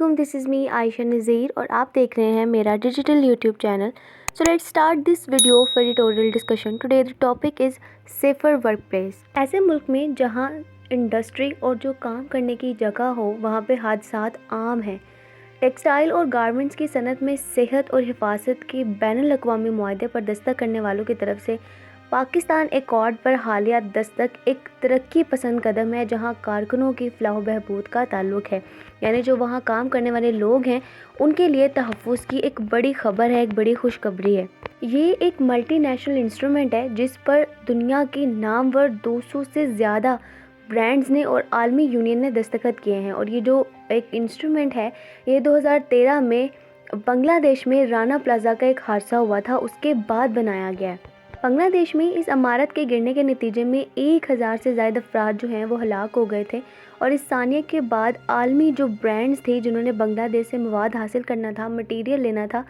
علیکم، دس از می عائشہ نذیر اور آپ دیکھ رہے ہیں میرا digital YouTube channel. So let start this video for editorial discussion. Today the topic is safer work place. ایسے ملک میں جہاں انڈسٹری اور جو کام کرنے کی جگہ ہو وہاں پہ حادثات عام ہیں. ٹیکسٹائل اور گارمنٹس کی صنعت میں صحت اور حفاظت کے بین الاقوامی معاہدے پر دستخط کرنے والوں کی طرف سے پاکستان ایکارڈ پر حالیہ دستخط ایک ترقی پسند قدم ہے جہاں کارکنوں کی فلاح و بہبود کا تعلق ہے. یعنی جو وہاں کام کرنے والے لوگ ہیں ان کے لیے تحفظ کی ایک بڑی خبر ہے، ایک بڑی خوشخبری ہے. یہ ایک ملٹی نیشنل انسٹرومنٹ ہے جس پر دنیا کی نامور 200 سے زیادہ برانڈز نے اور عالمی یونین نے دستخط کیے ہیں. اور یہ جو ایک انسٹرومنٹ ہے یہ 2013 میں بنگلہ دیش میں رانا پلازا کا ایک حادثہ ہوا تھا، اس کے بعد بنایا گیا ہے. بنگلہ دیش میں اس عمارت کے گرنے کے نتیجے میں 1000 سے زائد افراد جو ہیں وہ ہلاک ہو گئے تھے. اور اس ثانیے کے بعد عالمی جو برانڈز تھے جنہوں نے بنگلہ دیش سے مواد حاصل کرنا تھا، مٹیریل لینا تھا،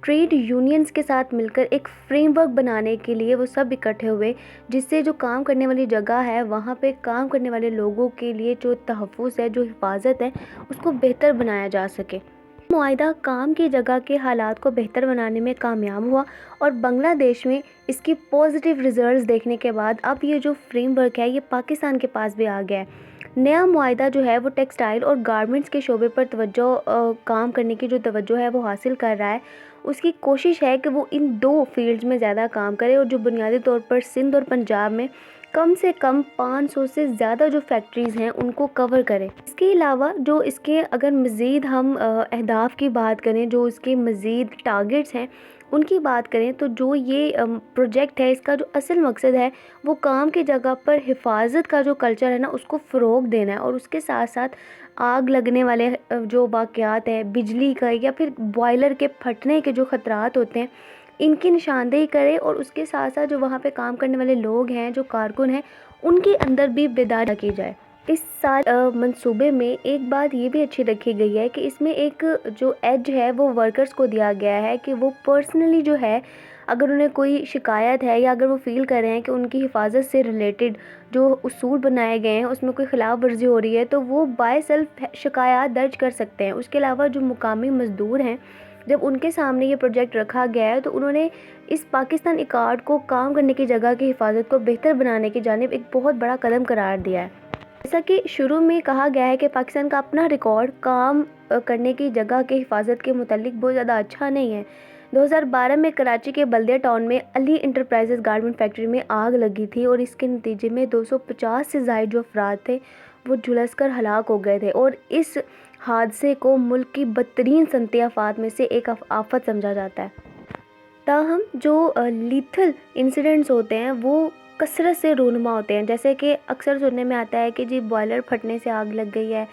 ٹریڈ یونینز کے ساتھ مل کر ایک فریم ورک بنانے کے لیے وہ سب اکٹھے ہوئے، جس سے جو کام کرنے والی جگہ ہے وہاں پہ کام کرنے والے لوگوں کے لیے جو تحفظ ہے، جو حفاظت ہے، اس کو بہتر بنایا جا سکے. معاہدہ کام کی جگہ کے حالات کو بہتر بنانے میں کامیاب ہوا اور بنگلہ دیش میں اس کی پازیٹیو ریزلٹس دیکھنے کے بعد اب یہ جو فریم ورک ہے یہ پاکستان کے پاس بھی آ گیا ہے. نیا معاہدہ جو ہے وہ ٹیکسٹائل اور گارمنٹس کے شعبے پر کام کرنے کی جو توجہ ہے وہ حاصل کر رہا ہے. اس کی کوشش ہے کہ وہ ان دو فیلڈز میں زیادہ کام کرے اور جو بنیادی طور پر سندھ اور پنجاب میں کم سے کم 500 سے زیادہ جو فیکٹریز ہیں ان کو کور کرے. اس کے علاوہ جو اس کے اگر مزید ہم اہداف کی بات کریں، جو اس کے مزید ٹارگٹس ہیں ان کی بات کریں، تو جو یہ پروجیکٹ ہے اس کا جو اصل مقصد ہے وہ کام کی جگہ پر حفاظت کا جو کلچر ہے نا اس کو فروغ دینا ہے. اور اس کے ساتھ ساتھ آگ لگنے والے جو واقعات ہیں، بجلی کا یا پھر بوائلر کے پھٹنے کے جو خطرات ہوتے ہیں ان کی نشاندہی کرے. اور اس کے ساتھ ساتھ جو وہاں پہ کام کرنے والے لوگ ہیں، جو کارکن ہیں، ان کے اندر بھی بیداری کی جائے. اس سال منصوبے میں ایک بات یہ بھی اچھی رکھی گئی ہے کہ اس میں ایک جو ایج ہے وہ ورکرز کو دیا گیا ہے کہ وہ پرسنلی جو ہے اگر انہیں کوئی شکایت ہے یا اگر وہ فیل کر رہے ہیں کہ ان کی حفاظت سے ریلیٹڈ جو اصول بنائے گئے ہیں اس میں کوئی خلاف ورزی ہو رہی ہے تو وہ بائی سیلف شکایات درج کر سکتے ہیں. اس کے علاوہ جو مقامی مزدور ہیں جب ان کے سامنے یہ پروجیکٹ رکھا گیا ہے تو انہوں نے اس پاکستان ایکارڈ کو کام کرنے کی جگہ کی حفاظت کو بہتر بنانے کی جانب ایک بہت بڑا قدم قرار دیا ہے. جیسا کہ شروع میں کہا گیا ہے کہ پاکستان کا اپنا ریکارڈ کام کرنے کی جگہ کے حفاظت کے متعلق بہت زیادہ اچھا نہیں ہے. 2012 میں کراچی کے بلدیہ ٹاؤن میں علی انٹرپرائزز گارمنٹ فیکٹری میں آگ لگی تھی اور اس کے نتیجے میں 250 سے زائد جو افراد تھے وہ جھلس کر ہلاک ہو گئے تھے. اور اس حادثے کو ملک کی بدترین صنعتی آفات میں سے ایک آفت سمجھا جاتا ہے. تاہم جو لیتھل انسیڈنٹس ہوتے ہیں وہ کثرت سے رونما ہوتے ہیں. جیسے کہ اکثر سننے میں آتا ہے کہ جی بوائلر پھٹنے سے آگ لگ گئی ہے.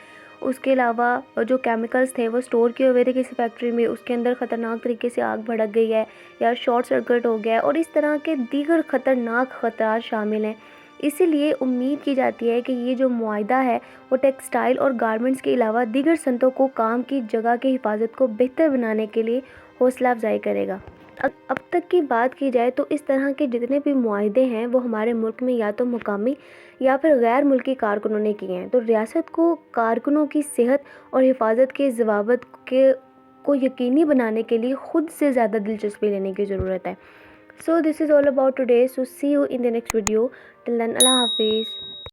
اس کے علاوہ جو کیمیکلز تھے وہ سٹور کیے ہوئے تھے کسی فیکٹری میں، اس کے اندر خطرناک طریقے سے آگ بھڑک گئی ہے یا شارٹ سرکٹ ہو گیا ہے، اور اس طرح کے دیگر خطرناک خطرات شامل ہیں. اسی لیے امید کی جاتی ہے کہ یہ جو معاہدہ ہے وہ ٹیکسٹائل اور گارمنٹس کے علاوہ دیگر صنعتوں کو کام کی جگہ کی حفاظت کو بہتر بنانے کے لیے حوصلہ افزائی کرے گا. اب تک کی بات کی جائے تو اس طرح کے جتنے بھی معاہدے ہیں وہ ہمارے ملک میں یا تو مقامی یا پھر غیر ملکی کارکنوں نے کیے ہیں. تو ریاست کو کارکنوں کی صحت اور حفاظت کے ضوابط کو یقینی بنانے کے لیے خود سے زیادہ دلچسپی لینے کی ضرورت ہے. So this is all about today. So see you in the next video. Till then اللہ حافظ.